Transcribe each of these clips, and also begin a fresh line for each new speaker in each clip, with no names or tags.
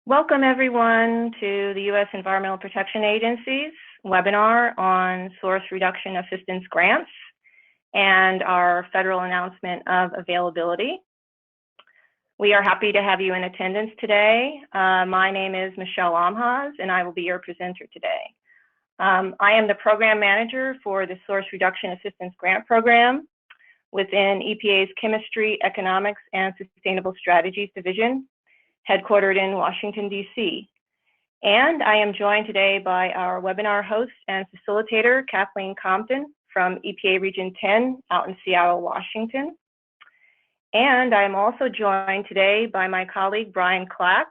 Welcome everyone to the U.S. Environmental Protection Agency's webinar on source reduction assistance grants and our federal announcement of availability. We are happy to have you in attendance today. My name is Michelle Amhaz and I will be your presenter today. I am the program manager for the Source Reduction Assistance Grant Program within EPA's Chemistry, Economics, and Sustainable Strategies Division, headquartered in Washington, D.C. And I am joined today by our webinar host and facilitator, Kathleen Compton from EPA Region 10 out in Seattle, Washington. And I'm also joined today by my colleague, Brian Clapp,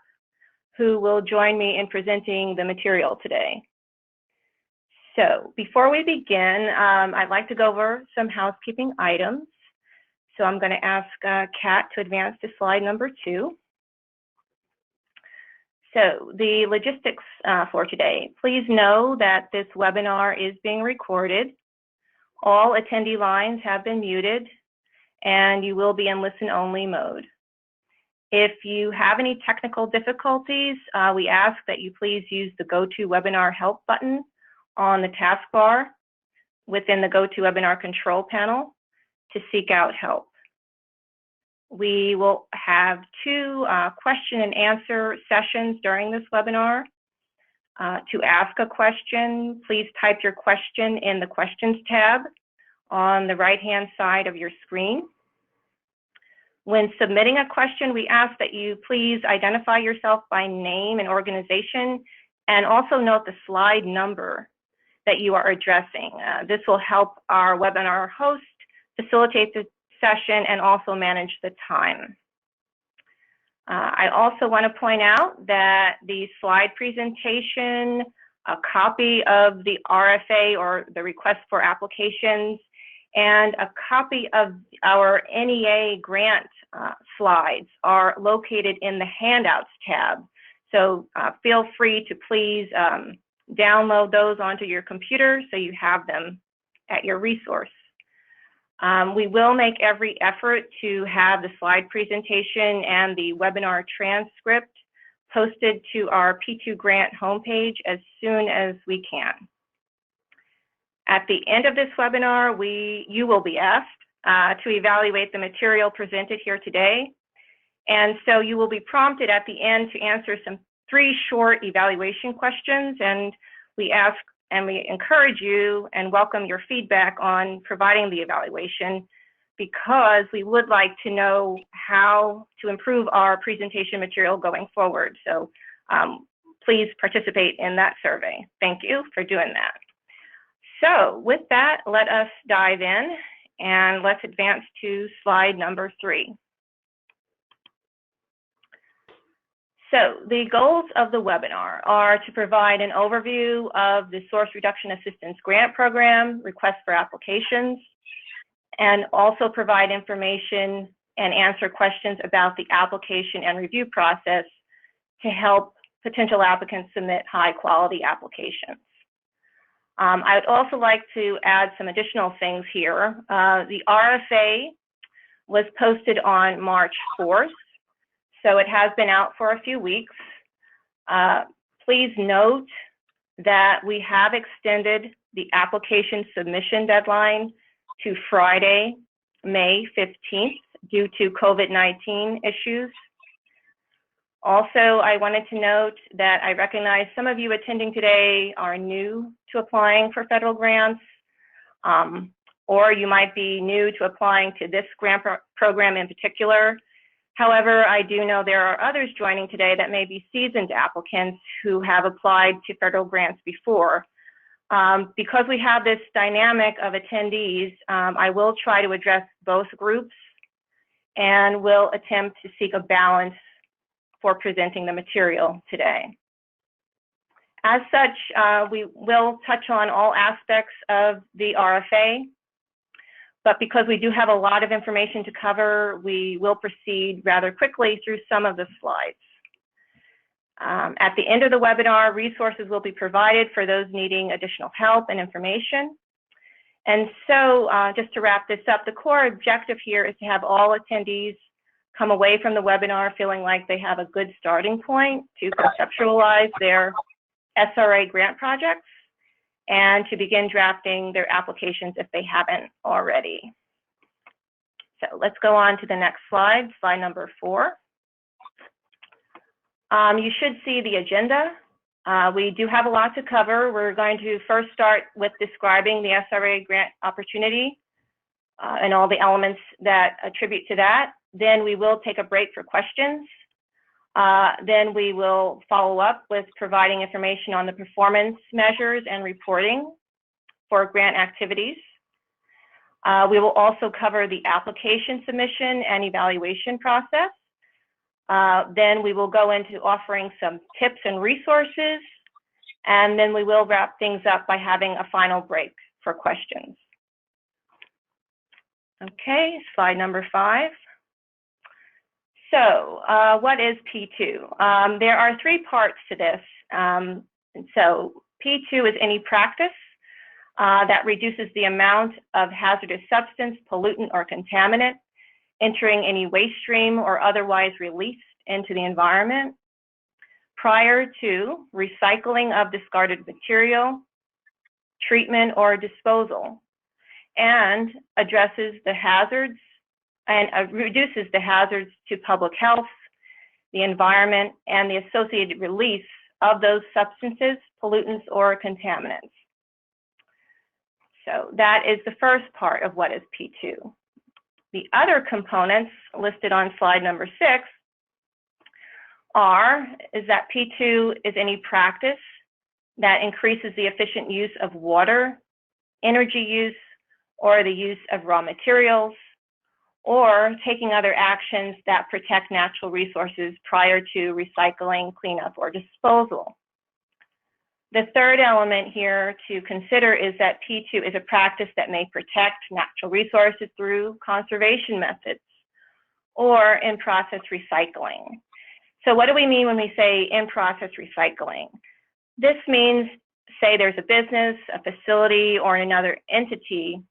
who will join me in presenting the material today. So before we begin, I'd like to go over some housekeeping items. So I'm going to ask Kat to advance to slide number 2. So the logistics for today. Please know that this webinar is being recorded. All attendee lines have been muted and you will be in listen-only mode. If you have any technical difficulties, we ask that you please use the GoToWebinar Help button on the taskbar within the GoToWebinar control panel to seek out help. We will have 2 question and answer sessions during this webinar. To ask a question, please type your question in the questions tab on the right-hand side of your screen. When submitting a question, we ask that you please identify yourself by name and organization, and also note the slide number that you are addressing. This will help our webinar host facilitate the session and also manage the time. I also want to point out that the slide presentation, a copy of the RFA or the request for applications, and a copy of our NEA grant slides are located in the handouts tab. So feel free to please download those onto your computer so you have them at your resource. We will make every effort to have the slide presentation and the webinar transcript posted to our P2 grant homepage as soon as we can. At the end of this webinar, you will be asked to evaluate the material presented here today. And so you will be prompted at the end to answer 3 short evaluation questions, and we ask and we encourage you and welcome your feedback on providing the evaluation, because we would like to know how to improve our presentation material going forward. So please participate in that survey. Thank you for doing that. So with that, let us dive in and let's advance to slide number 3. So the goals of the webinar are to provide an overview of the Source Reduction Assistance Grant Program, request for applications, and also provide information and answer questions about the application and review process to help potential applicants submit high-quality applications. I would also like to add some additional things here. The RFA was posted on March 4th. So it has been out for a few weeks. Please note that we have extended the application submission deadline to Friday, May 15th due to COVID-19 issues. Also, I wanted to note that I recognize some of you attending today are new to applying for federal grants, or you might be new to applying to this grant program in particular. However, I do know there are others joining today that may be seasoned applicants who have applied to federal grants before. Because we have this dynamic of attendees, I will try to address both groups and will attempt to seek a balance for presenting the material today. As such, we will touch on all aspects of the RFA. But because we do have a lot of information to cover, we will proceed rather quickly through some of the slides. At the end of the webinar, resources will be provided for those needing additional help and information. And so just to wrap this up, the core objective here is to have all attendees come away from the webinar feeling like they have a good starting point to conceptualize their SRA grant projects and to begin drafting their applications if they haven't already. So let's go on to the next slide, slide number 4. You should see the agenda. We do have a lot to cover. We're going to first start with describing the SRA grant opportunity and all the elements that attribute to that. Then we will take a break for questions. Then we will follow up with providing information on the performance measures and reporting for grant activities. We will also cover the application submission and evaluation process. Then we will go into offering some tips and resources, and then we will wrap things up by having a final break for questions. Okay, slide number 5. So what is P2? There are 3 parts to this. So P2 is any practice that reduces the amount of hazardous substance, pollutant, or contaminant entering any waste stream or otherwise released into the environment prior to recycling of discarded material, treatment, or disposal, and addresses the hazards and reduces the hazards to public health, the environment, and the associated release of those substances, pollutants, or contaminants. So that is the first part of what is P2. The other components listed on slide number 6 is that P2 is any practice that increases the efficient use of water, energy use, or the use of raw materials, or taking other actions that protect natural resources prior to recycling, cleanup, or disposal. The third element here to consider is that P2 is a practice that may protect natural resources through conservation methods or in-process recycling. So what do we mean when we say in-process recycling? This means, say there's a business, a facility, or another entity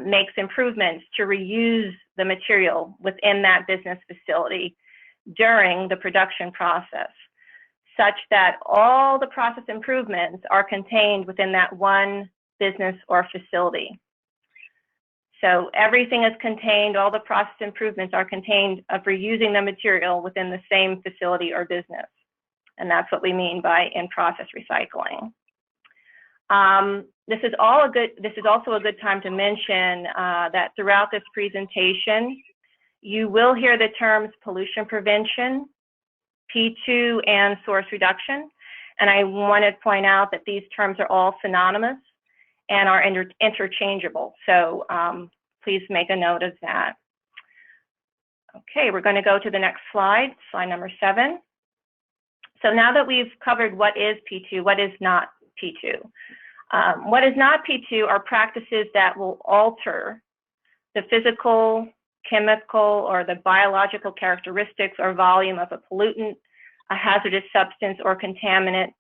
makes improvements to reuse the material within that business facility during the production process, such that all the process improvements are contained within that one business or facility. So everything is contained, all the process improvements are contained of reusing the material within the same facility or business. And that's what we mean by in-process recycling. This is also a good time to mention that throughout this presentation, you will hear the terms pollution prevention, P2, and source reduction. And I want to point out that these terms are all synonymous and are interchangeable. So please make a note of that. Okay, we're going to go to the next slide, slide number 7. So now that we've covered what is P2, what is not P2. What is not P2 are practices that will alter the physical, chemical, or the biological characteristics or volume of a pollutant, a hazardous substance, or contaminant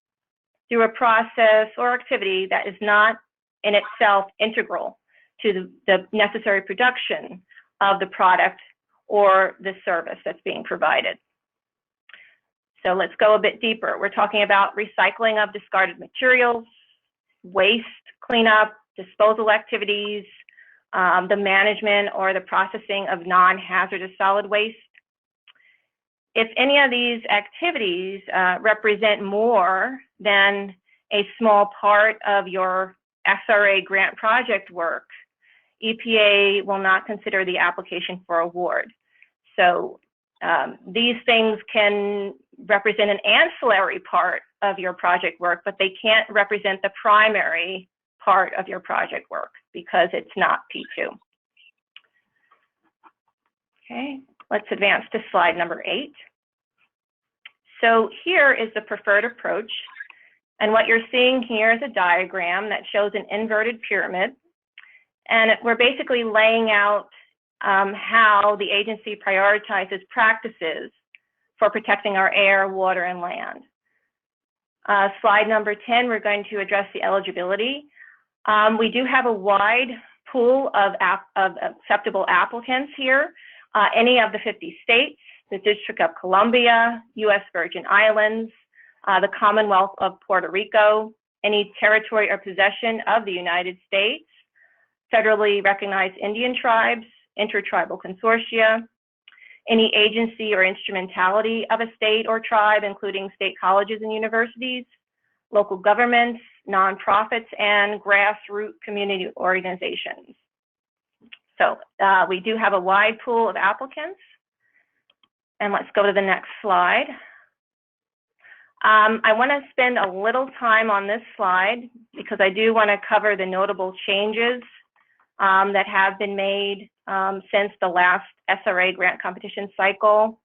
through a process or activity that is not in itself integral to the necessary production of the product or the service that's being provided. So let's go a bit deeper. We're talking about recycling of discarded materials, waste cleanup, disposal activities, the management or the processing of non-hazardous solid waste. If any of these activities represent more than a small part of your SRA grant project work, EPA will not consider the application for award. So these things can represent an ancillary part of your project work, but they can't represent the primary part of your project work because it's not P2. Okay, let's advance to slide number 8. So here is the preferred approach. And what you're seeing here is a diagram that shows an inverted pyramid. And we're basically laying out how the agency prioritizes practices for protecting our air, water, and land. Slide number 10, we're going to address the eligibility. We do have a wide pool of acceptable applicants here. any of the 50 states, the District of Columbia, U.S. Virgin Islands, the Commonwealth of Puerto Rico, any territory or possession of the United States, federally recognized Indian tribes, intertribal consortia, any agency or instrumentality of a state or tribe, including state colleges and universities, local governments, nonprofits, and grassroots community organizations. So we do have a wide pool of applicants. And let's go to the next slide. I want to spend a little time on this slide because I do want to cover the notable changes that have been made since the last SRA grant competition cycle.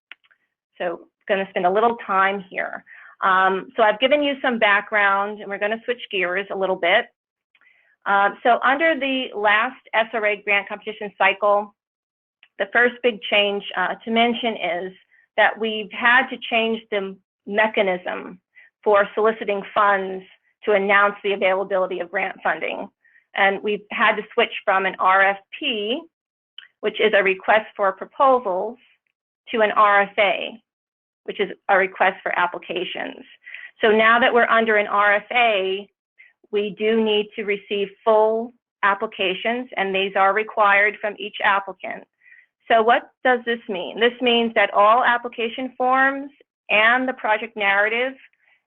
So I'm going to spend a little time here. So I've given you some background, and we're going to switch gears a little bit. So under the last SRA grant competition cycle, the first big change to mention is that we've had to change the mechanism for soliciting funds to announce the availability of grant funding. And we've had to switch from an RFP, which is a request for proposals, to an RFA, which is a request for applications. So now that we're under an RFA, we do need to receive full applications, and these are required from each applicant. So what does this mean? This means that all application forms and the project narrative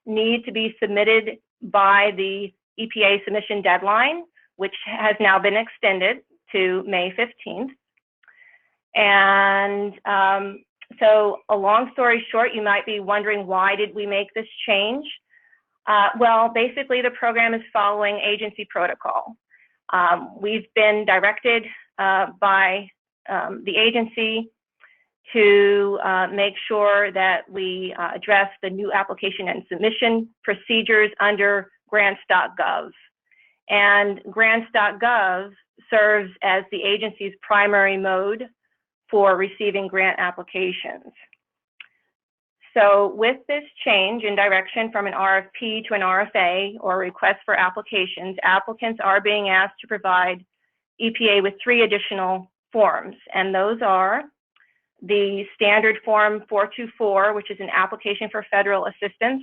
need to be submitted by the EPA submission deadline, which has now been extended to May 15th. And so a long story short, you might be wondering, why did we make this change? Well, basically the program is following agency protocol. We've been directed by the agency to make sure that we address the new application and submission procedures under grants.gov. And grants.gov serves as the agency's primary mode for receiving grant applications. So with this change in direction from an RFP to an RFA, or request for applications, applicants are being asked to provide EPA with 3 additional forms, and those are the standard form 424, which is an application for federal assistance,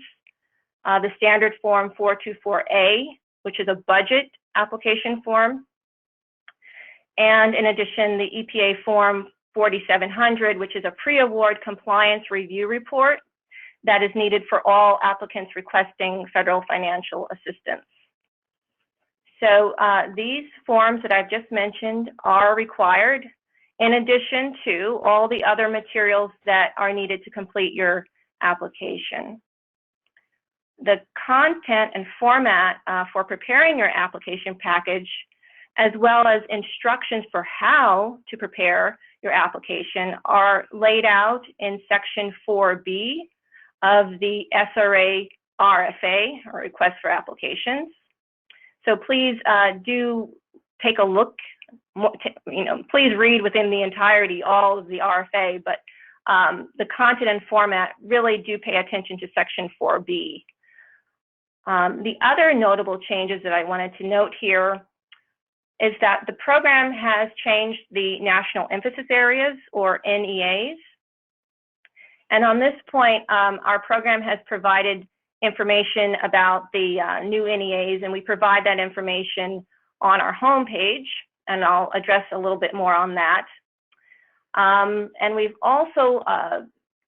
the standard form 424A, which is a budget application form, and in addition, the EPA form 4700, which is a pre-award compliance review report that is needed for all applicants requesting federal financial assistance. So these forms that I've just mentioned are required in addition to all the other materials that are needed to complete your application. The content and format for preparing your application package, as well as instructions for how to prepare your application, are laid out in section 4B of the SRA RFA, or request for applications. So please do take a look, please read within the entirety all of the RFA, but the content and format, really do pay attention to section 4B. The other notable changes that I wanted to note here is that the program has changed the national emphasis areas, or NEAs. And on this point, our program has provided information about the new NEAs, and we provide that information on our homepage, and I'll address a little bit more on that. And we've also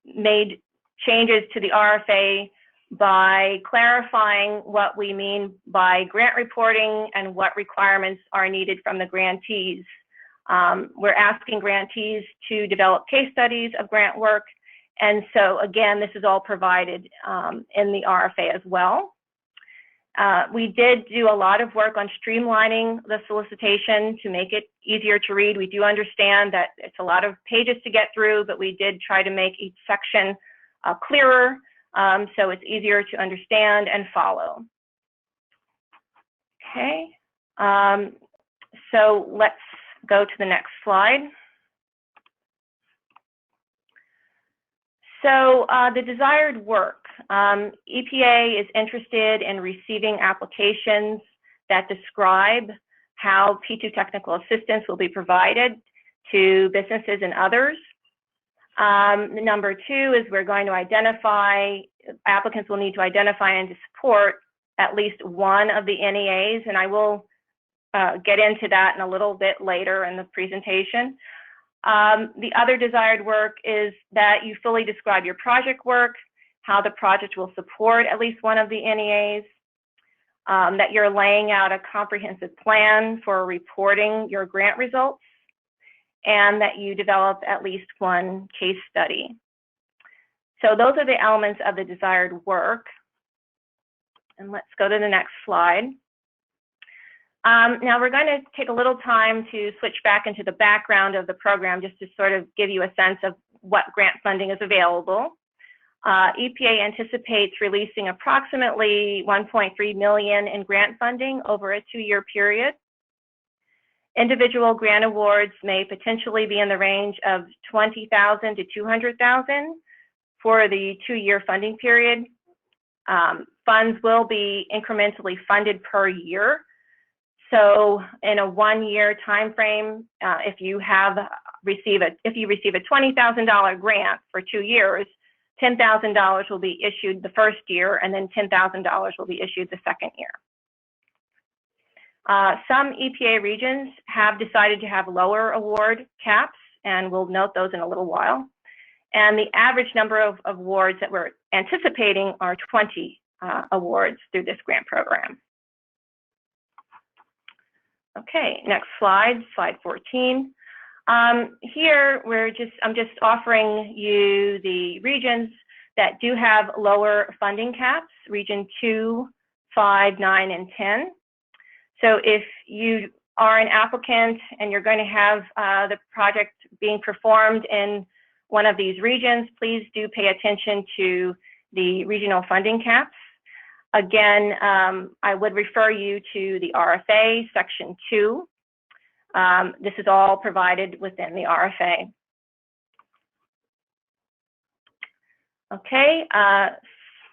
made changes to the RFA by clarifying what we mean by grant reporting and what requirements are needed from the grantees. We're asking grantees to develop case studies of grant work, and so again, this is all provided in the RFA as well. We did do a lot of work on streamlining the solicitation to make it easier to read. We do understand that it's a lot of pages to get through, but we did try to make each section clearer, so it's easier to understand and follow. Okay, so let's go to the next slide. So the desired work. EPA is interested in receiving applications that describe how P2 technical assistance will be provided to businesses and others Number 2 is we're going to identify, applicants will need to identify and to support at least one of the NEAs, and I will get into that in a little bit later in the presentation. The other desired work is that you fully describe your project work, how the project will support at least one of the NEAs, that you're laying out a comprehensive plan for reporting your grant results, and that you develop at least one case study. So those are the elements of the desired work. And let's go to the next slide. Now we're going to take a little time to switch back into the background of the program just to sort of give you a sense of what grant funding is available. EPA anticipates releasing approximately $1.3 million in grant funding over a 2-year period. Individual grant awards may potentially be in the range of $20,000 to $200,000 for the 2-year funding period. Funds will be incrementally funded per year. So in a 1-year time frame, if you receive a $20,000 grant for 2 years, $10,000 will be issued the first year, and then $10,000 will be issued the second year. Some EPA regions have decided to have lower award caps, and we'll note those in a little while. And the average number of awards that we're anticipating are 20 awards through this grant program. Okay, next slide, slide 14. Here, I'm just offering you the regions that do have lower funding caps, region 2, 5, 9, and 10. So if you are an applicant and you're going to have the project being performed in one of these regions, please do pay attention to the regional funding caps. Again, I would refer you to the RFA, section 2. This is all provided within the RFA. Okay,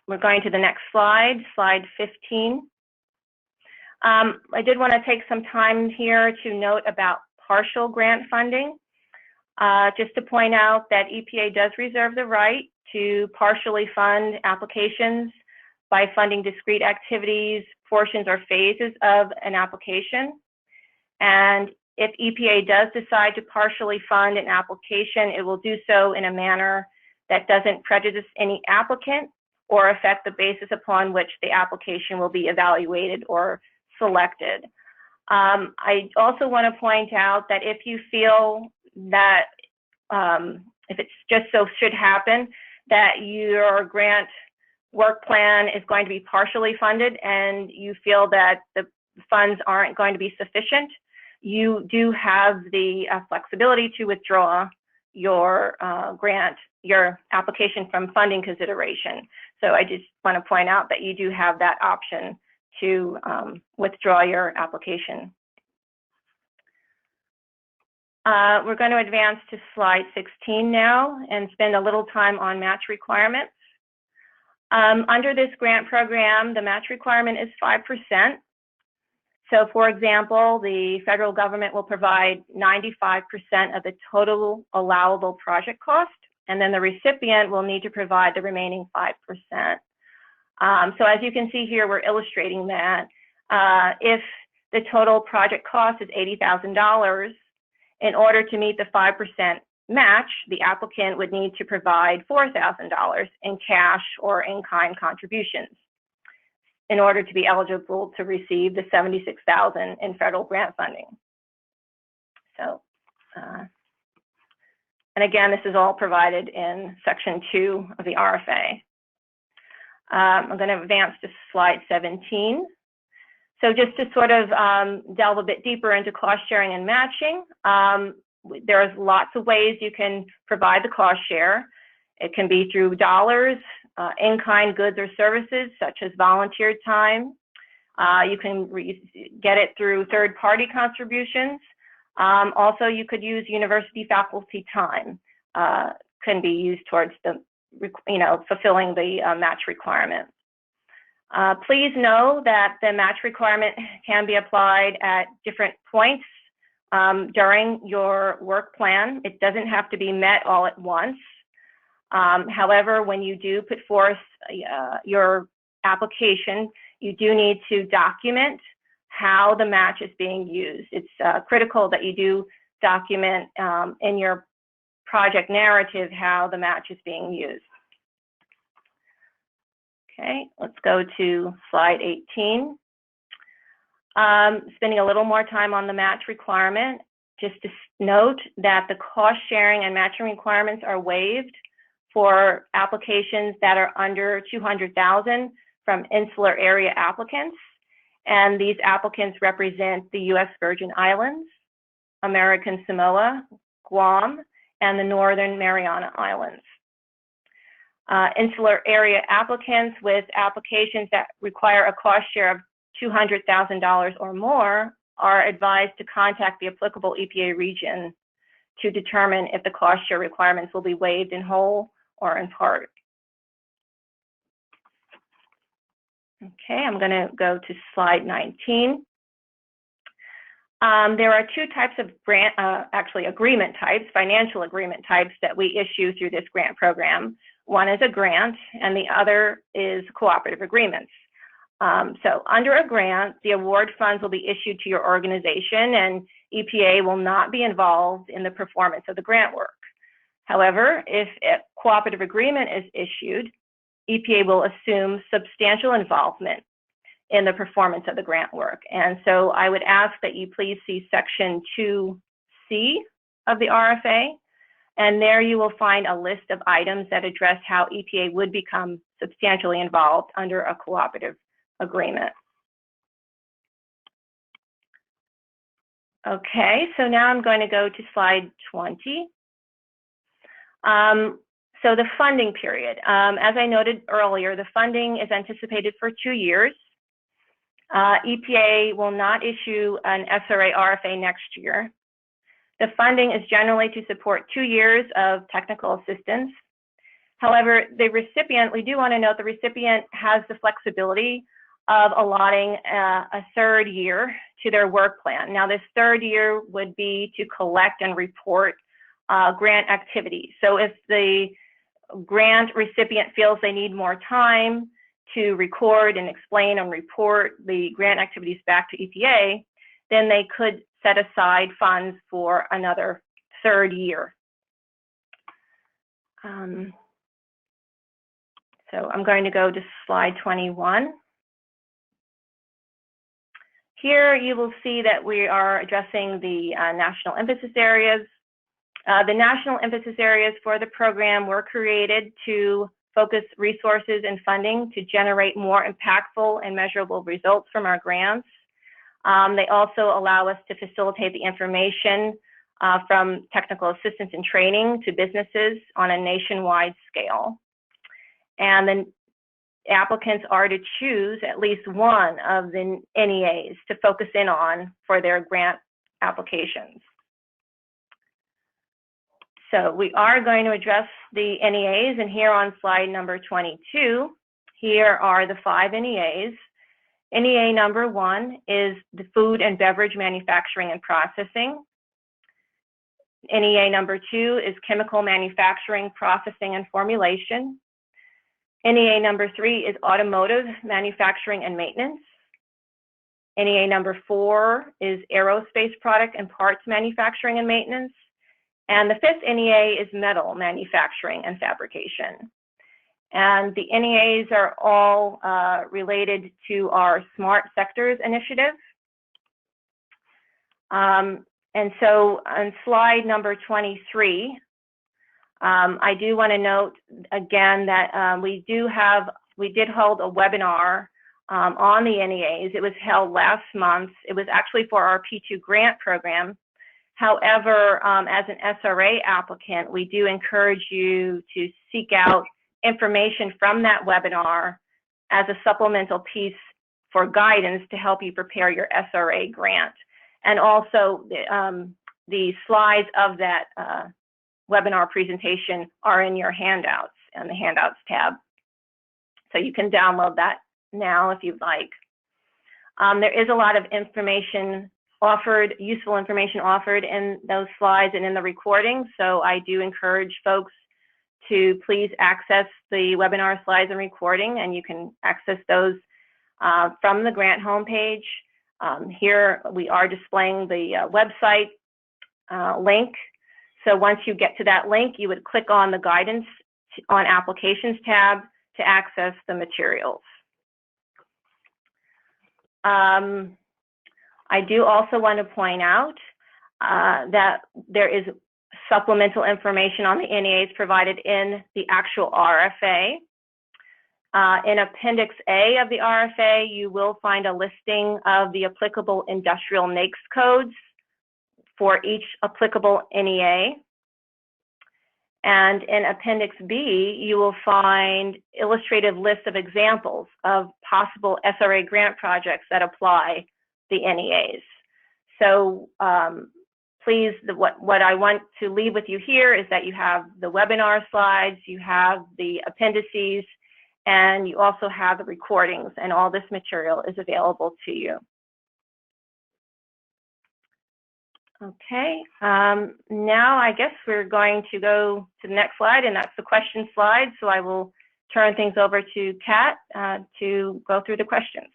we're going to the next slide, slide 15. I did want to take some time here to note about partial grant funding. Just to point out that EPA does reserve the right to partially fund applications by funding discrete activities, portions, or phases of an application. And if EPA does decide to partially fund an application, it will do so in a manner that doesn't prejudice any applicant or affect the basis upon which the application will be evaluated or selected. I also want to point out that if you feel that, if it's just so should happen, that your grant work plan is going to be partially funded and you feel that the funds aren't going to be sufficient, you do have the flexibility to withdraw your grant, your application from funding consideration. So I just want to point out that you do have that option to withdraw your application. We're going to advance to slide 16 now and spend a little time on match requirements. Under this grant program, the match requirement is 5%. So for example, the federal government will provide 95% of the total allowable project cost, and then the recipient will need to provide the remaining 5%. So as you can see here, we're illustrating that. If the total project cost is $80,000, in order to meet the 5% match, the applicant would need to provide $4,000 in cash or in-kind contributions in order to be eligible to receive the $76,000 in federal grant funding. So, and again, this is all provided in section 2 of the RFA. I'm going to advance to slide 17. So just to sort of delve a bit deeper into cost sharing and matching, there's lots of ways you can provide the cost share. It can be through dollars, in-kind goods or services, such as volunteered time. You can get it through third-party contributions. Also, you could use university faculty time, can be used towards the, fulfilling the match requirement. Please know that the match requirement can be applied at different points during your work plan. It doesn't have to be met all at once. However, when you do put forth your application, you do need to document how the match is being used. It's critical that you do document in your project narrative how the match is being used. Okay, let's go to slide 18. Spending a little more time on the match requirement, just to note that the cost sharing and matching requirements are waived for applications that are under 200,000 from insular area applicants. And these applicants represent the U.S. Virgin Islands, American Samoa, Guam, and the Northern Mariana Islands. Insular area applicants with applications that require a cost share of $200,000 or more are advised to contact the applicable EPA region to determine if the cost share requirements will be waived in whole or in part. Okay, I'm going to go to slide 19. There are two types of grant, actually agreement types, financial agreement types that we issue through this grant program. One is a grant and the other is cooperative agreements. So under a grant, the award funds will be issued to your organization and EPA will not be involved in the performance of the grant work. However, if a cooperative agreement is issued, EPA will assume substantial involvement in the performance of the grant work. And so I would ask that you please see section 2C of the RFA, and there you will find a list of items that address how EPA would become substantially involved under a cooperative agreement. Okay, so now I'm going to go to slide 20. So the funding period, as I noted earlier, the funding is anticipated for 2 years. EPA will not issue an SRA RFA next year. The funding is generally to support 2 years of technical assistance. However, the recipient, we do want to note the recipient has the flexibility of allotting a third year to their work plan. Now, this third year would be to collect and report grant activity. So if the grant recipient feels they need more time to record and explain and report the grant activities back to EPA, then they could set aside funds for another third year. So I'm going to go to slide 21. Here you will see that we are addressing the national emphasis areas. The national emphasis areas for the program were created to focus resources and funding to generate more impactful and measurable results from our grants. They also allow us to facilitate the information from technical assistance and training to businesses on a nationwide scale. And then applicants are to choose at least one of the NEAs to focus in on for their grant applications. So we are going to address the NEAs, and here on slide number 22, here are the 5 NEAs. NEA number 1 is the food and beverage manufacturing and processing. NEA number 2 is chemical manufacturing, processing, and formulation. NEA number 3 is automotive manufacturing and maintenance. NEA number 4 is aerospace product and parts manufacturing and maintenance. And the 5th NEA is metal manufacturing and fabrication. And the NEAs are all related to our Smart Sectors initiative. And so on slide number 23, I do want to note again that we did hold a webinar on the NEAs. It was held last month. It was actually for our P2 grant program. However, as an SRA applicant, we do encourage you to seek out information from that webinar as a supplemental piece for guidance to help you prepare your SRA grant. And also the slides of that webinar presentation are in your handouts in the handouts tab. So you can download that now if you'd like. There is a lot of information offered, useful information offered in those slides and in the recording. So I do encourage folks to please access the webinar slides and recording, and you can access those from the grant homepage. Here we are displaying the website link. So once you get to that link, you would click on the guidance on applications tab to access the materials. I do also want to point out that there is supplemental information on the NEAs provided in the actual RFA. In Appendix A of the RFA, you will find a listing of the applicable industrial NAICS codes for each applicable NEA. And in Appendix B, you will find illustrative lists of examples of possible SRA grant projects that apply the NEAs. So please, what I want to leave with you here is that you have the webinar slides, you have the appendices, and you also have the recordings, and all this material is available to you. Okay, now I guess we're going to go to the next slide, and that's the question slide. So I will turn things over to Kat to go through the questions.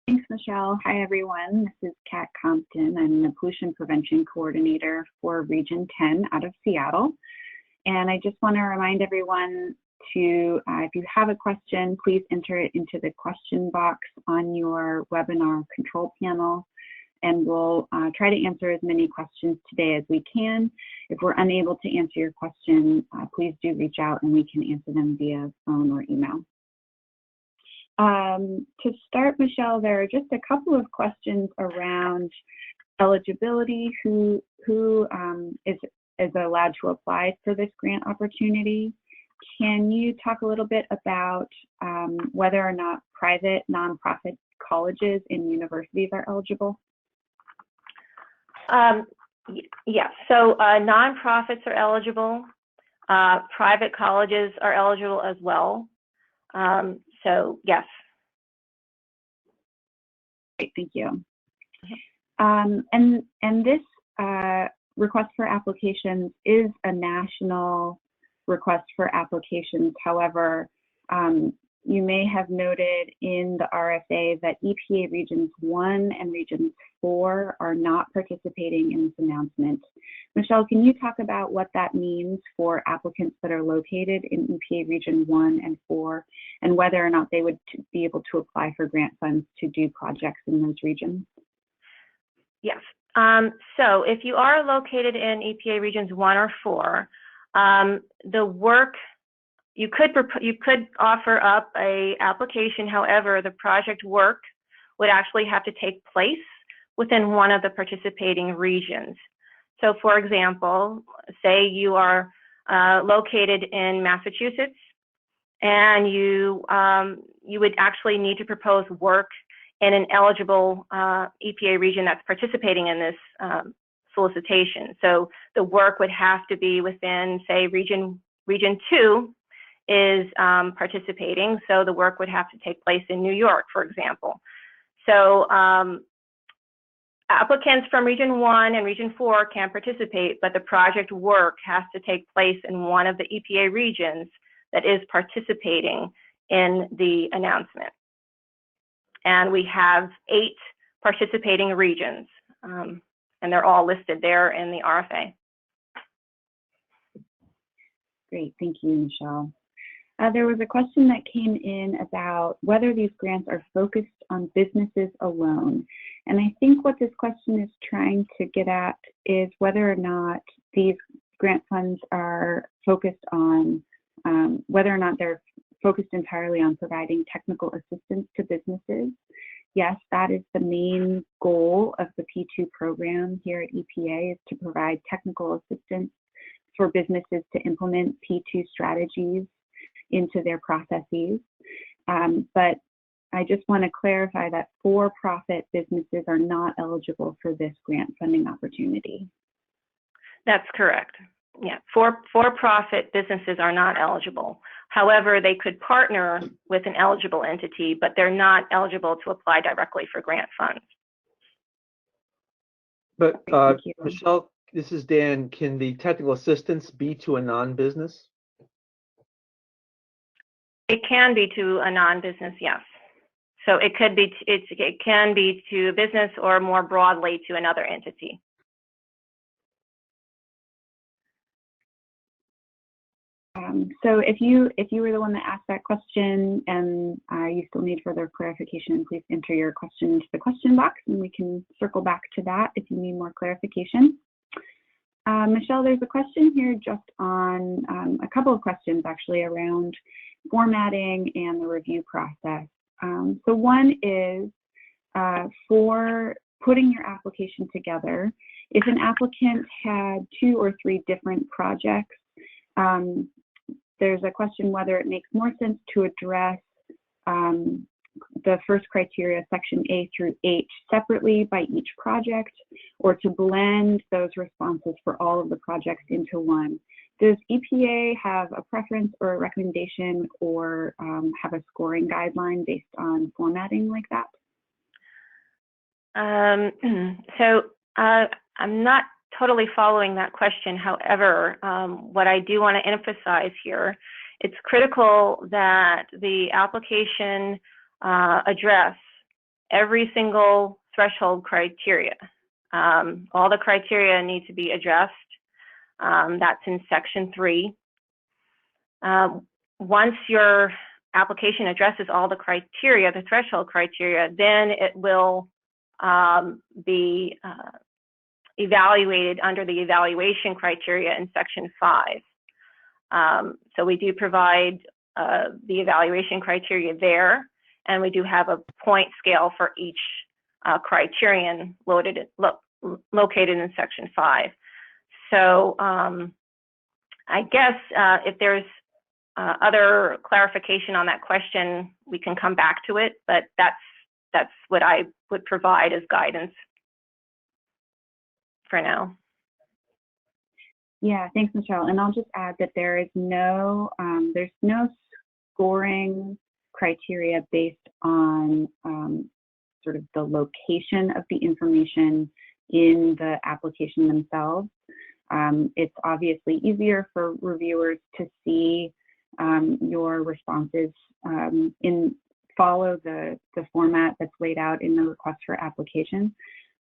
Thanks, Michelle. Hi, everyone. This is Kat Compton. I'm the Pollution Prevention Coordinator for Region 10 out of Seattle. And I just want to remind everyone to, if you have a question, please enter it into the question box on your webinar control panel. And we'll try to answer as many questions today as we can. If we're unable to answer your question, please do reach out and we can answer them via phone or email. To start, Michelle, there are just a couple of questions around eligibility, who is allowed to apply for this grant opportunity. Can you talk a little bit about whether or not private nonprofit colleges and universities are eligible?
Yeah, so nonprofits are eligible. Private colleges are eligible as well. So yes.
Great, thank you. And this request for applications is a national request for applications. However, you may have noted in the RFA that EPA Regions 1 and Regions 4 are not participating in this announcement. Michelle, can you talk about what that means for applicants that are located in EPA Region 1 and 4, and whether or not they would be able to apply for grant funds to do projects in those regions?
Yes. So if you are located in EPA Regions 1 or 4, the work, you could offer up a application. However, the project work would actually have to take place within one of the participating regions. So for example, say you are located in Massachusetts, and you would actually need to propose work in an eligible EPA region that's participating in this solicitation. So the work would have to be within, say, region 2 is participating, so the work would have to take place in New York, for example. So applicants from Region 1 and Region 4 can participate, but the project work has to take place in one of the EPA regions that is participating in the announcement. And we have 8 participating regions, and they're all listed there in the RFA.
Great, thank you, Michelle. There was a question that came in about whether these grants are focused on businesses alone. And I think what this question is trying to get at is whether or not these grant funds are focused on, whether or not they're focused entirely on providing technical assistance to businesses. Yes, that is the main goal of the P2 program here at EPA, is to provide technical assistance for businesses to implement P2 strategies into their processes. But I just want to clarify that for-profit businesses are not eligible for this grant funding opportunity. That's correct.
Yeah, for-profit businesses are not eligible. However, they could partner with an eligible entity, but they're not eligible to apply directly for grant funds.
But Michelle, This is Dan. Can the technical assistance be to a non-business?
It can be to a non-business, yes. So it could be, it can be to a business or more broadly to another entity.
So if you were the one that asked that question and you still need further clarification, please enter your question into the question box and we can circle back to that if you need more clarification. Michelle, there's a question here just on a couple of questions actually around formatting and the review process. So one is for putting your application together, if an applicant had 2 or 3 different projects, there's a question whether it makes more sense to address the first criteria, section A through H, separately by each project, or to blend those responses for all of the projects into one. Does EPA have a preference or a recommendation or have a scoring guideline based on formatting like that?
I'm not totally following that question. However, what I do want to emphasize here, it's critical that the application address every single threshold criteria. All the criteria need to be addressed. That's in section 3. Once your application addresses all the criteria, the threshold criteria, then it will be evaluated under the evaluation criteria in section 5. So we do provide the evaluation criteria there, and we do have a point scale for each criterion located in section 5. So I guess if there's other clarification on that question, we can come back to it, but that's what I would provide as guidance for now.
Yeah, thanks, Michelle. And I'll just add that there is no, there's no scoring criteria based on sort of the location of the information in the application themselves. It's obviously easier for reviewers to see your responses follow the format that's laid out in the request for application.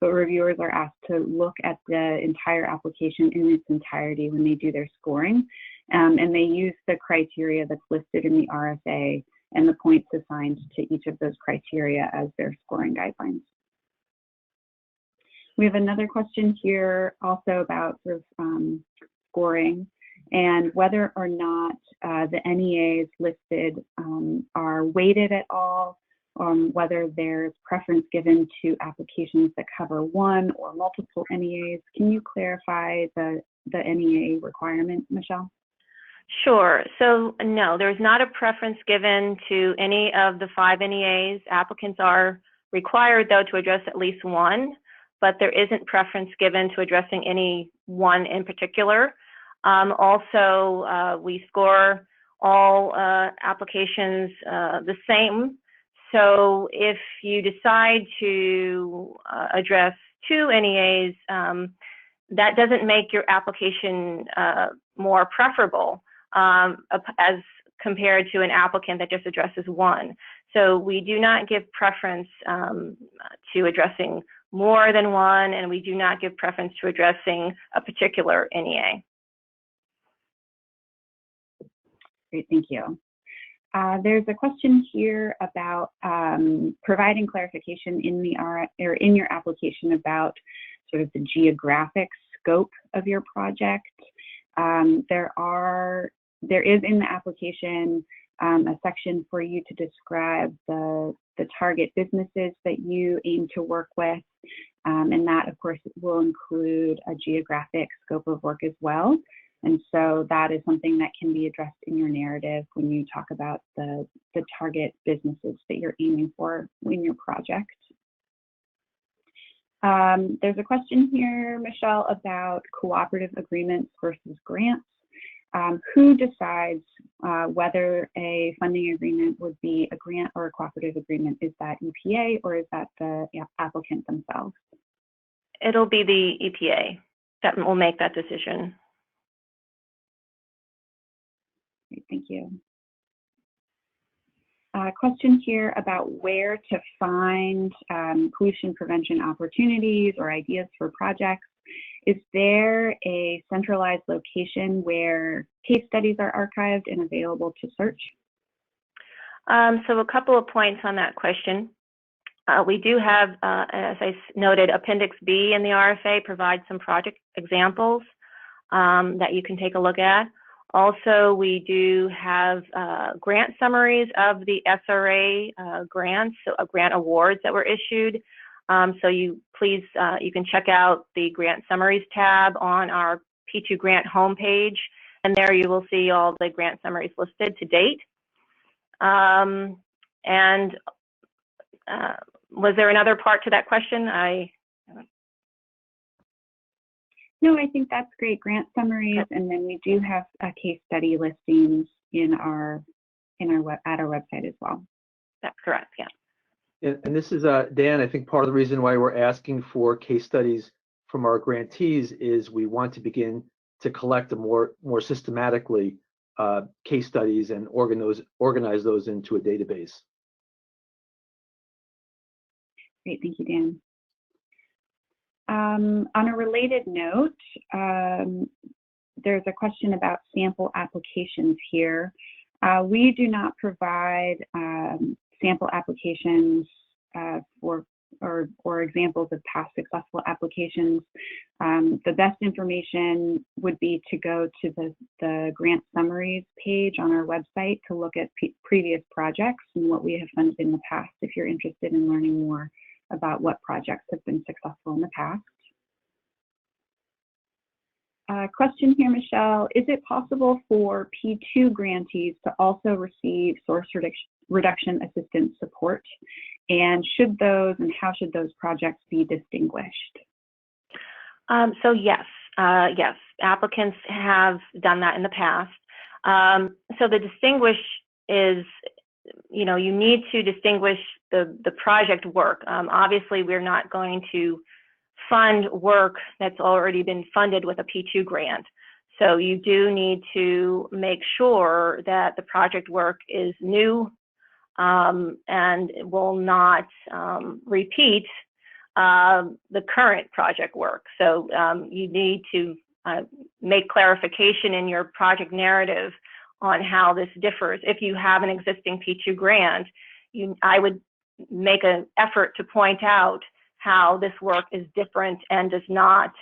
But reviewers are asked to look at the entire application in its entirety when they do their scoring. And they use the criteria that's listed in the RFA and the points assigned to each of those criteria as their scoring guidelines. We have another question here also about sort of scoring and whether or not the NEAs listed are weighted at all, whether there's preference given to applications that cover one or multiple NEAs. Can you clarify the NEA requirement, Michelle?
Sure. So no, there's not a preference given to any of the 5 NEAs. Applicants are required, though, to address at least one, but there isn't preference given to addressing any one in particular. Also, we score all applications the same. So if you decide to address 2 NEAs, that doesn't make your application more preferable as compared to an applicant that just addresses one. So we do not give preference to addressing more than one, and we do not give preference to addressing a particular NEA.
Great, thank you. There's a question here about providing clarification in in your application about sort of the geographic scope of your project. There is in the application a section for you to describe the target businesses that you aim to work with, and that of course will include a geographic scope of work as well. And so that is something that can be addressed in your narrative when you talk about the target businesses that you're aiming for in your project. There's a question here, Michelle, about cooperative agreements versus grants. Who decides whether a funding agreement would be a grant or a cooperative agreement? Is that EPA or is that the applicant themselves?
It'll be the EPA. that will make that decision.
Great, thank you. Question here about where to find pollution prevention opportunities or ideas for projects. Is there a centralized location where case studies are archived and available to search?
So a couple of points on that question. We do have, as I noted, Appendix B in the RFA provides some project examples that you can take a look at. Also, we do have grant summaries of the SRA grants, so grant awards that were issued. So you can check out the grant summaries tab on our P2 grant homepage, and there you will see all the grant summaries listed to date. Was there another part to that question?
No, I think that's great. Grant summaries, and then we do have case study listings at our website as well.
That's correct, yeah.
And this is, Dan, I think part of the reason why we're asking for case studies from our grantees is we want to begin to collect more systematically case studies and organize those into a database.
Great, thank you, Dan. On a related note, there's a question about sample applications here. We do not provide sample applications or examples of past successful applications. The best information would be to go to the grant summaries page on our website to look at previous projects and what we have funded in the past if you're interested in learning more about what projects have been successful in the past. Question here, Michelle, is it possible for P2 grantees to also receive source reduction assistance support? And how should those projects be distinguished?
So yes, applicants have done that in the past. So the distinguish is, you need to distinguish the project work. Obviously, we're not going to fund work that's already been funded with a P2 grant. So you do need to make sure that the project work is new and will not repeat the current project work. So you need to make clarification in your project narrative on how this differs. If you have an existing P2 grant, I would make an effort to point out how this work is different and does not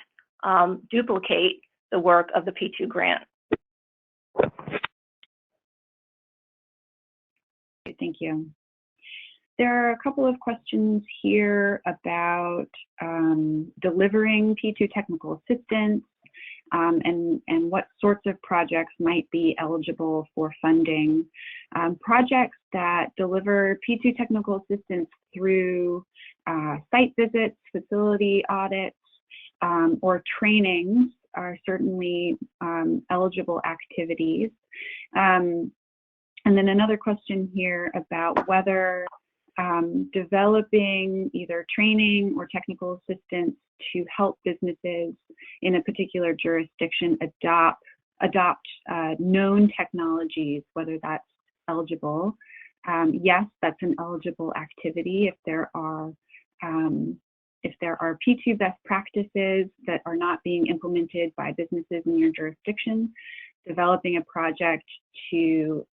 duplicate the work of the P2 grant.
Thank you. There are a couple of questions here about delivering P2 technical assistance and what sorts of projects might be eligible for funding. Projects that deliver P2 technical assistance through site visits, facility audits, or trainings are certainly eligible activities. And then another question here about whether developing either training or technical assistance to help businesses in a particular jurisdiction adopt known technologies, whether that's eligible. Yes, that's an eligible activity if there are P2 best practices that are not being implemented by businesses in your jurisdiction. Developing a project to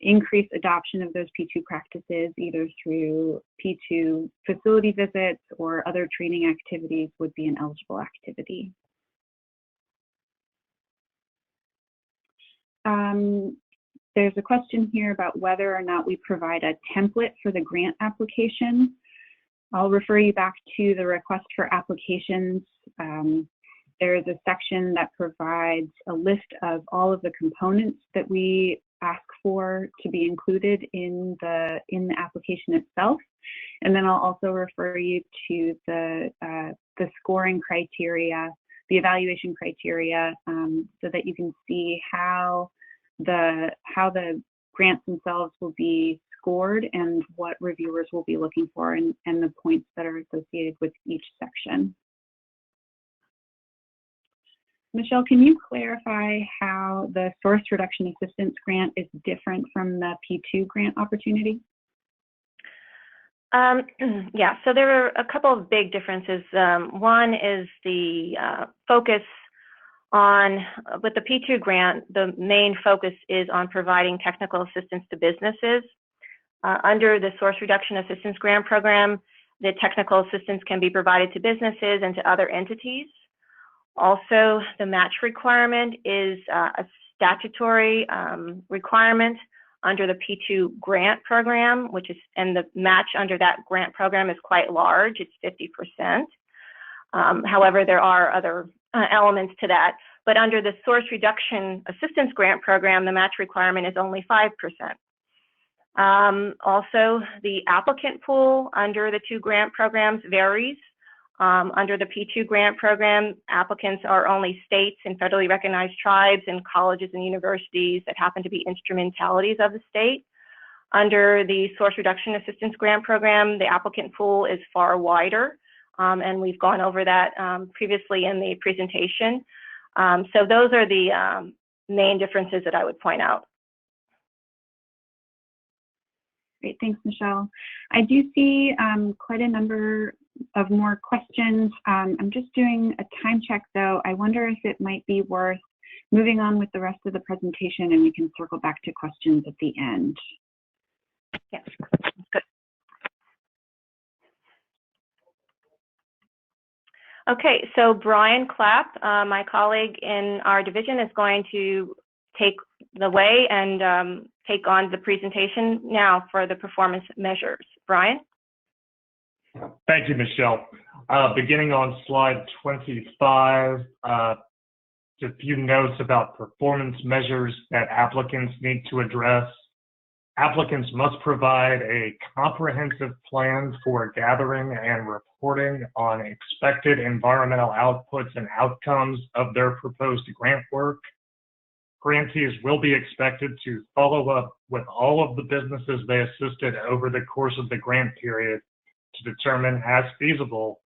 increase adoption of those P2 practices, either through P2 facility visits or other training activities, would be an eligible activity. There's a question here about whether or not we provide a template for the grant application. I'll refer you back to the request for applications. There is a section that provides a list of all of the components that we ask for to be included in the application itself. And then I'll also refer you to the scoring criteria, the evaluation criteria, so that you can see how the grants themselves will be scored and what reviewers will be looking for and the points that are associated with each section. Michelle, can you clarify how the Source Reduction Assistance Grant is different from the P2 grant opportunity?
Yeah, so there are a couple of big differences. One is the focus on, with the P2 grant, the main focus is on providing technical assistance to businesses. Under the Source Reduction Assistance Grant Program, the technical assistance can be provided to businesses and to other entities. Also, the match requirement is a statutory requirement under the P2 grant program, which is, and the match under that grant program is quite large, it's 50%. However, there are other elements to that, but under the Source Reduction Assistance Grant Program, the match requirement is only 5%. Also, the applicant pool under the two grant programs varies. Under the P2 grant program, applicants are only states and federally recognized tribes and colleges and universities that happen to be instrumentalities of the state. Under the Source Reduction Assistance Grant Program, the applicant pool is far wider, and we've gone over that previously in the presentation. So those are the main differences that I would point out.
Great, thanks, Michelle. I do see quite a number of more questions. I'm just doing a time check though. I wonder if it might be worth moving on with the rest of the presentation and we can circle back to questions at the end.
Yes, good. Okay, so Brian Clapp, my colleague in our division, is going to take the way and take on the presentation now for the performance measures. Brian?
Thank you, Michelle. Beginning on slide 25, a few notes about performance measures that applicants need to address. Applicants must provide a comprehensive plan for gathering and reporting on expected environmental outputs and outcomes of their proposed grant work. Grantees will be expected to follow up with all of the businesses they assisted over the course of the grant period to determine, as feasible,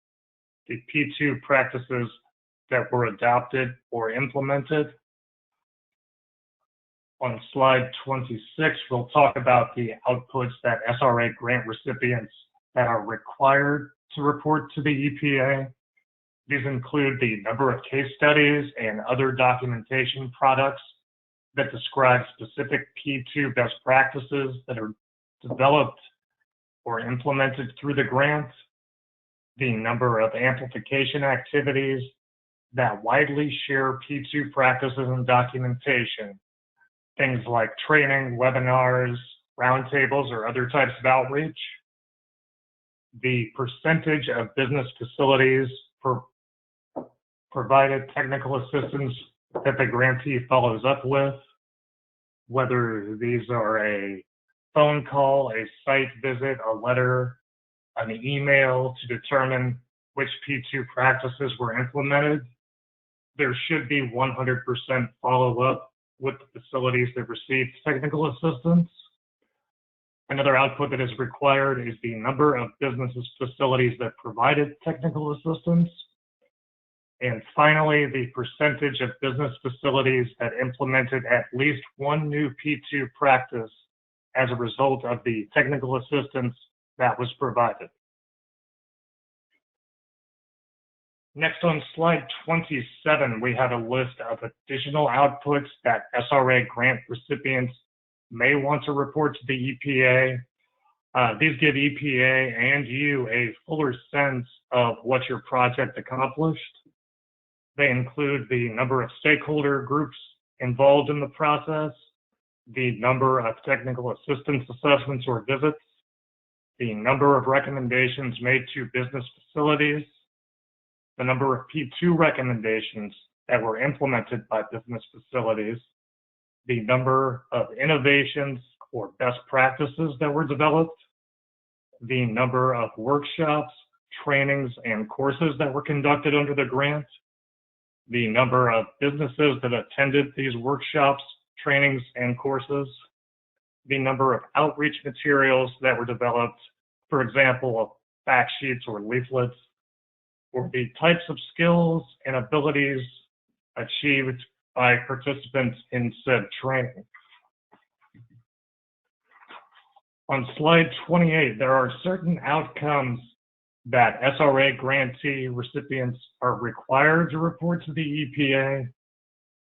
the P2 practices that were adopted or implemented. On slide 26, we'll talk about the outputs that SRA grant recipients that are required to report to the EPA. These include the number of case studies and other documentation products that describe specific P2 best practices that are developed or implemented through the grant, the number of amplification activities that widely share P2 practices and documentation, things like training, webinars, roundtables, or other types of outreach, the percentage of business facilities provided technical assistance that the grantee follows up with, whether these are a phone call, a site visit, a letter, an email to determine which P2 practices were implemented. There should be 100% follow-up with the facilities that received technical assistance. Another output that is required is the number of businesses facilities that provided technical assistance. And finally, the percentage of business facilities that implemented at least one new P2 practice as a result of the technical assistance that was provided. Next, on slide 27, we have a list of additional outputs that SRA grant recipients may want to report to the EPA. These give EPA and you a fuller sense of what your project accomplished. They include the number of stakeholder groups involved in the process, the number of technical assistance assessments or visits, the number of recommendations made to business facilities, the number of P2 recommendations that were implemented by business facilities, the number of innovations or best practices that were developed, the number of workshops, trainings, and courses that were conducted under the grant, the number of businesses that attended these workshops, trainings, and courses, the number of outreach materials that were developed, for example, fact sheets or leaflets, or the types of skills and abilities achieved by participants in said training. On slide 28, there are certain outcomes that SRA grantee recipients are required to report to the EPA.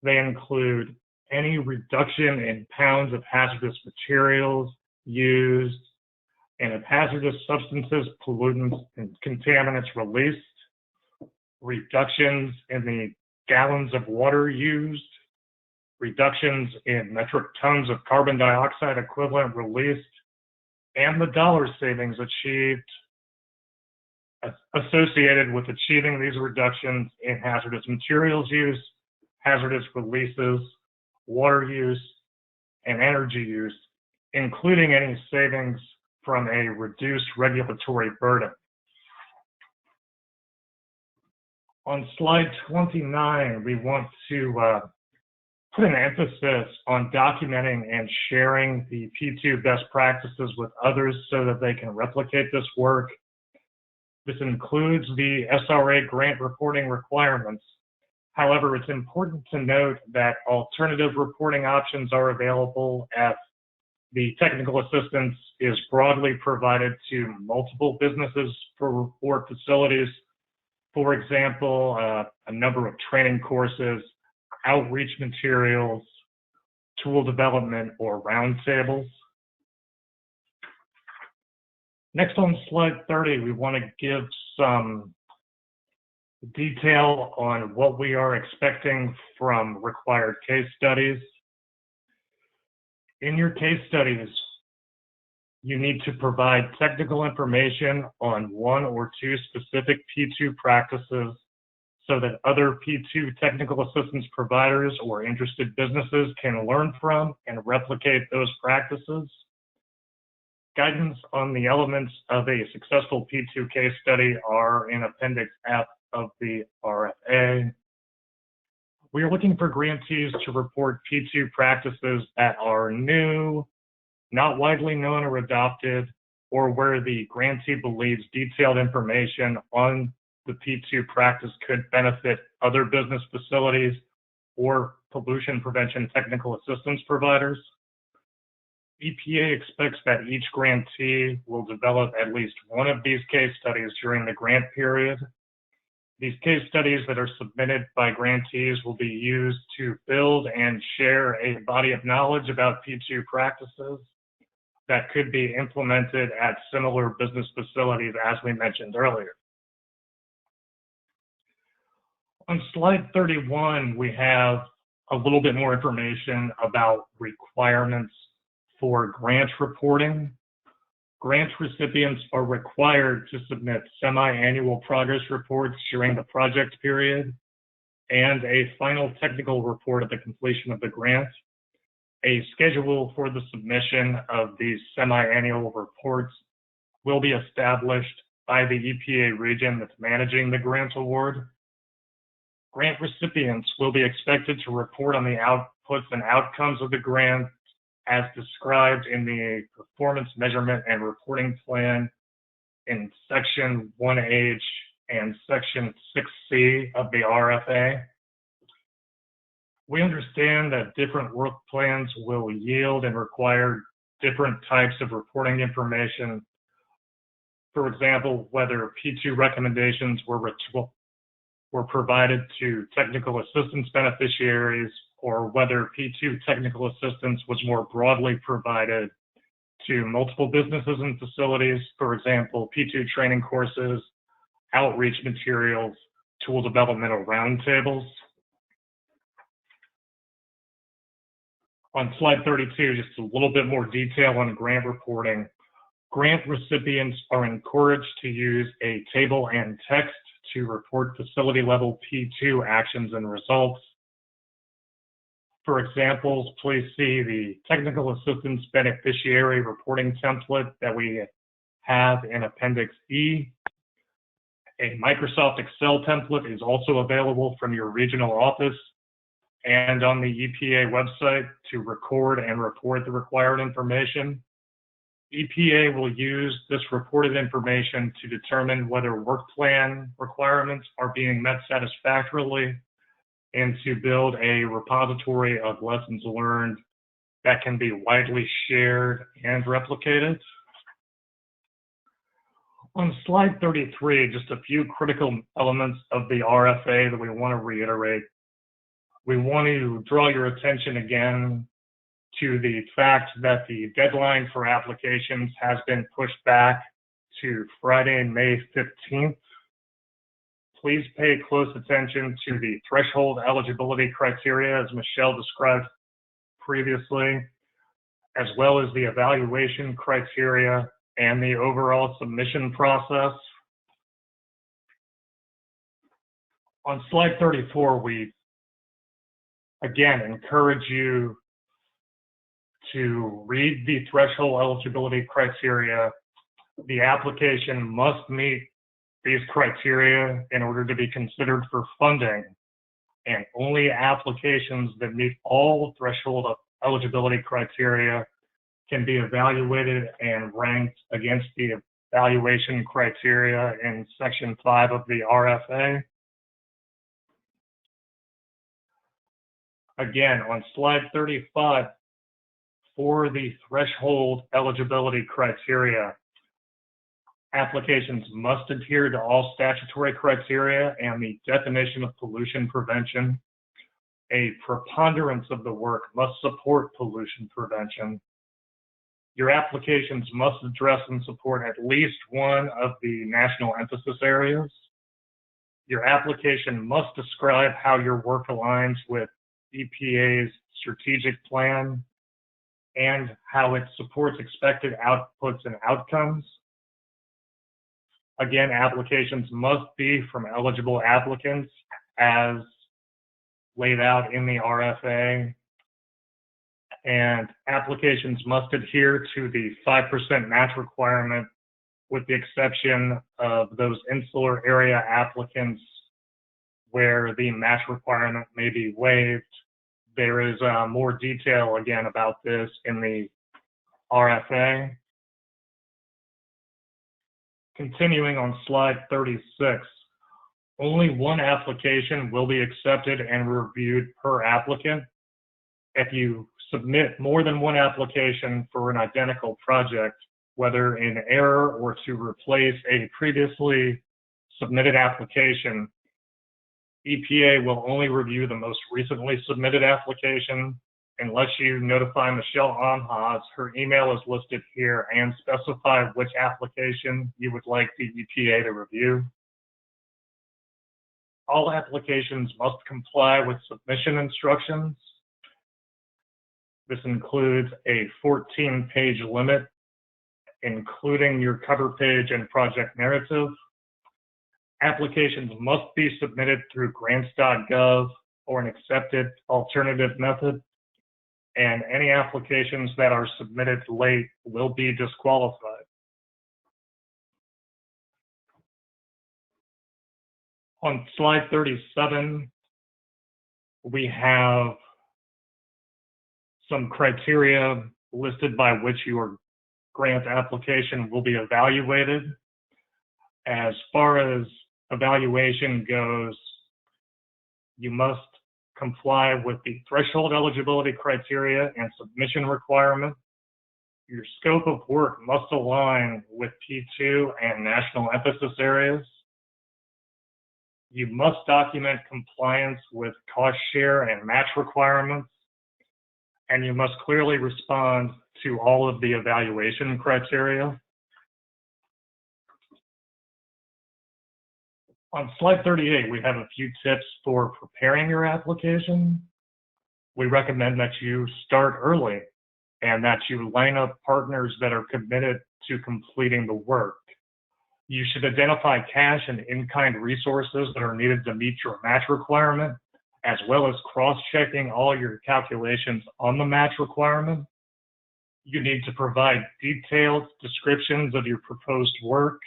They include any reduction in pounds of hazardous materials used and of hazardous substances, pollutants, and contaminants released, reductions in the gallons of water used, reductions in metric tons of carbon dioxide equivalent released, and the dollar savings achieved associated with achieving these reductions in hazardous materials use, hazardous releases, water use, and energy use, including any savings from a reduced regulatory burden. On slide 29, we want to put an emphasis on documenting and sharing the P2 best practices with others so that they can replicate this work. This includes the SRA grant reporting requirements. However, it's important to note that alternative reporting options are available as the technical assistance is broadly provided to multiple businesses or facilities. For example, a number of training courses, outreach materials, tool development, or roundtables. Next on slide 30, we want to give some detail on what we are expecting from required case studies. In your case studies, you need to provide technical information on one or two specific P2 practices so that other P2 technical assistance providers or interested businesses can learn from and replicate those practices. Guidance on the elements of a successful P2 case study are in Appendix F of the RFA. We are looking for grantees to report P2 practices that are new, not widely known or adopted, or where the grantee believes detailed information on the P2 practice could benefit other business facilities or pollution prevention technical assistance providers. EPA expects that each grantee will develop at least one of these case studies during the grant period. These case studies that are submitted by grantees will be used to build and share a body of knowledge about P2 practices that could be implemented at similar business facilities as we mentioned earlier. On slide 31, we have a little bit more information about requirements for grant reporting. Grant recipients are required to submit semi-annual progress reports during the project period and a final technical report at the completion of the grant. A schedule for the submission of these semi-annual reports will be established by the EPA region that's managing the grant award. Grant recipients will be expected to report on the outputs and outcomes of the grant as described in the Performance Measurement and Reporting Plan in Section 1H and Section 6C of the RFA. We understand that different work plans will yield and require different types of reporting information. For example, whether P2 recommendations were provided to technical assistance beneficiaries, or whether P2 technical assistance was more broadly provided to multiple businesses and facilities, for example, P2 training courses, outreach materials, tool development, or roundtables. On slide 32, just a little bit more detail on grant reporting. Grant recipients are encouraged to use a table and text to report facility-level P2 actions and results. For examples, please see the Technical Assistance Beneficiary Reporting Template that we have in Appendix E. A Microsoft Excel template is also available from your regional office and on the EPA website to record and report the required information. EPA will use this reported information to determine whether work plan requirements are being met satisfactorily and to build a repository of lessons learned that can be widely shared and replicated. On slide 33, just a few critical elements of the RFA that we want to reiterate. We want to draw your attention again to the fact that the deadline for applications has been pushed back to Friday, May 15th. Please pay close attention to the threshold eligibility criteria, as Michelle described previously, as well as the evaluation criteria and the overall submission process. On slide 34, we again encourage you to read the threshold eligibility criteria. The application must meet these criteria in order to be considered for funding, and only applications that meet all threshold eligibility criteria can be evaluated and ranked against the evaluation criteria in Section 5 of the RFA. Again, on slide 35, for the threshold eligibility criteria, applications must adhere to all statutory criteria and the definition of pollution prevention. A preponderance of the work must support pollution prevention. Your applications must address and support at least one of the national emphasis areas. Your application must describe how your work aligns with EPA's strategic plan and how it supports expected outputs and outcomes. Again, applications must be from eligible applicants as laid out in the RFA, and applications must adhere to the 5% match requirement, with the exception of those insular area applicants where the match requirement may be waived. There is more detail again about this in the RFA. Continuing on slide 36, only one application will be accepted and reviewed per applicant. If you submit more than one application for an identical project, whether in error or to replace a previously submitted application, EPA will only review the most recently submitted application unless you notify Michelle Onhas. Her email is listed here, and specify which application you would like the EPA to review. All applications must comply with submission instructions. This includes a 14-page limit, including your cover page and project narrative. Applications must be submitted through grants.gov or an accepted alternative method, and any applications that are submitted late will be disqualified. On slide 37, we have some criteria listed by which your grant application will be evaluated. As far as evaluation goes, you must comply with the threshold eligibility criteria and submission requirement. Your scope of work must align with P2 and national emphasis areas. You must document compliance with cost share and match requirements, and you must clearly respond to all of the evaluation criteria. On slide 38, we have a few tips for preparing your application. We recommend that you start early and that you line up partners that are committed to completing the work. You should identify cash and in-kind resources that are needed to meet your match requirement, as well as cross-checking all your calculations on the match requirement. You need to provide detailed descriptions of your proposed work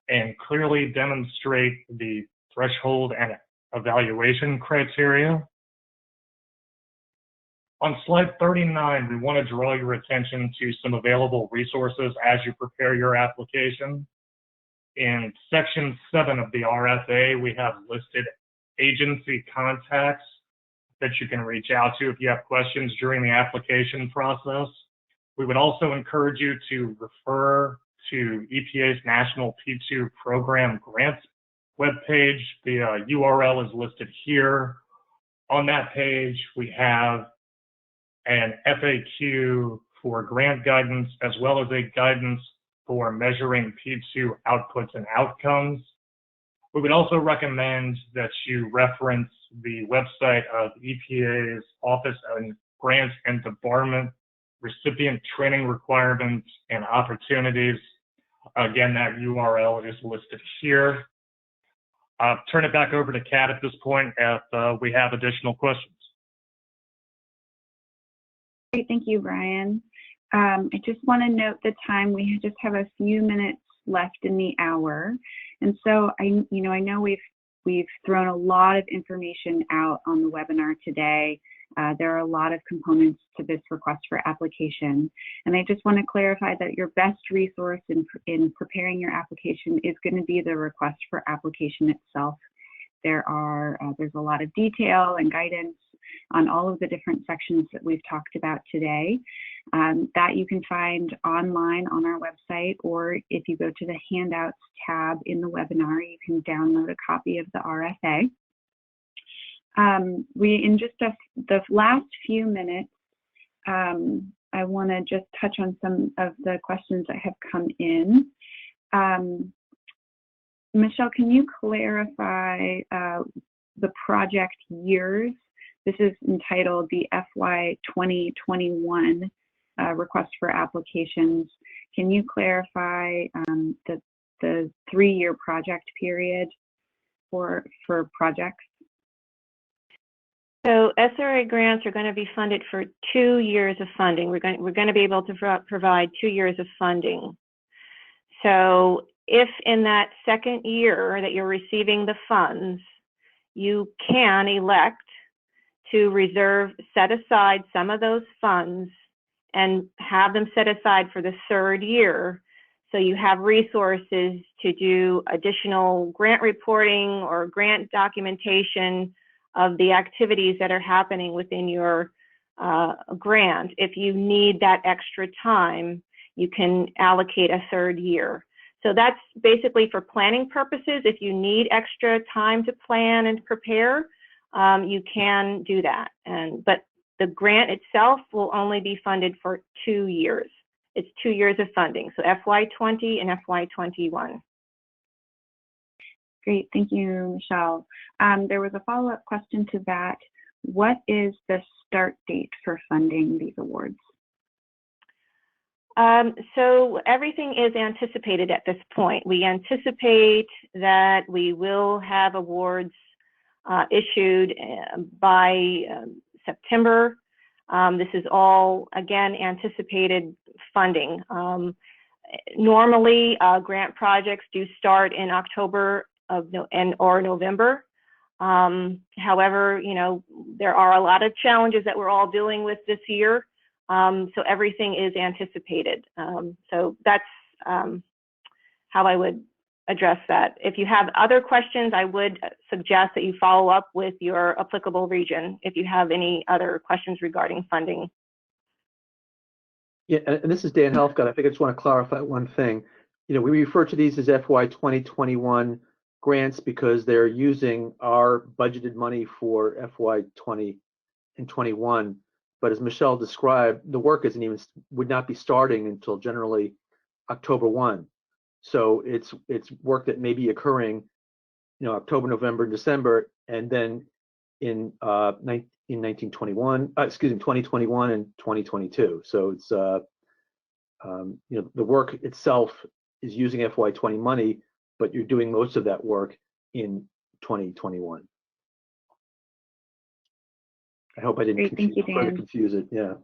and clearly demonstrate the threshold and evaluation criteria. On slide 39, we want to draw your attention to some available resources as you prepare your application. In section 7 of the RFA, we have listed agency contacts that you can reach out to if you have questions during the application process. We would also encourage you to refer to EPA's National P2 Program Grants webpage. The URL is listed here. On that page, we have an FAQ for grant guidance, as well as a guidance for measuring P2 outputs and outcomes. We would also recommend that you reference the website of EPA's Office of Grants and Debarment Recipient Training Requirements and Opportunities. Again, that URL is listed here. I'll turn it back over to Kat at this point if we have additional questions.
Great, thank you, Brian. I just want to note the time. We just have a few minutes left in the hour, and so I know we've thrown a lot of information out on the webinar today. There are a lot of components to this request for application, and I just want to clarify that your best resource in preparing your application is going to be the request for application itself. There's a lot of detail and guidance on all of the different sections that we've talked about today that you can find online on our website, or if you go to the handouts tab in the webinar, you can download a copy of the RFA. In just the last few minutes, I want to just touch on some of the questions that have come in. Michelle, can you clarify the project years? This is entitled the FY20-21 request for applications. Can you clarify the 3-year project period for projects?
So SRA grants are going to be funded for 2 years of funding. We're going to be able to provide 2 years of funding. So if in that second year that you're receiving the funds, you can elect to set aside some of those funds and have them set aside for the 3rd year. So you have resources to do additional grant reporting or grant documentation of the activities that are happening within your grant. If you need that extra time, you can allocate a 3rd year. So that's basically for planning purposes. If you need extra time to plan and prepare, you can do that. But the grant itself will only be funded for 2 years. It's 2 years of funding, so FY20 and FY21.
Great, thank you, Michelle. There was a follow-up question to that. What is the start date for funding these awards?
So everything is anticipated at this point. We anticipate that we will have awards issued by September. This is all, again, anticipated funding. Normally, grant projects do start in October or November. However, there are a lot of challenges that we're all dealing with this year. So everything is anticipated. So that's how I would address that. If you have other questions, I would suggest that you follow up with your applicable region if you have any other questions regarding funding.
Yeah, and this is Dan Helfgott. I think I just want to clarify one thing. We refer to these as FY20-21 grants because they're using our budgeted money for FY20 and 21. But as Michelle described, the work would not be starting until generally October 1. So it's work that may be occurring, October, November, December, and then in 2021 and 2022. So it's the work itself is using FY20 money, but you're doing most of that work in 2021. I hope I didn't confuse it. Yeah.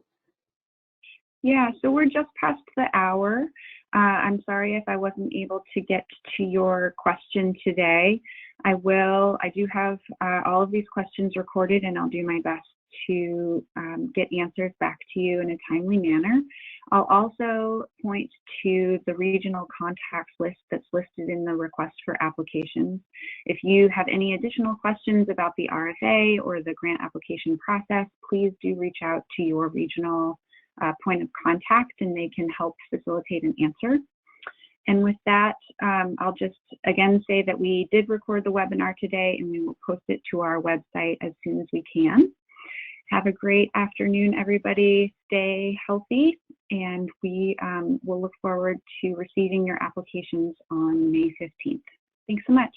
Yeah, so we're just past the hour. I'm sorry if I wasn't able to get to your question today. I do have all of these questions recorded, and I'll do my best to get answers back to you in a timely manner. I'll also point to the regional contacts list that's listed in the request for applications. If you have any additional questions about the RFA or the grant application process, please do reach out to your regional point of contact and they can help facilitate an answer. And with that, I'll just again say that we did record the webinar today and we will post it to our website as soon as we can. Have a great afternoon, everybody. Stay healthy, and we will look forward to receiving your applications on May 15th. Thanks so much.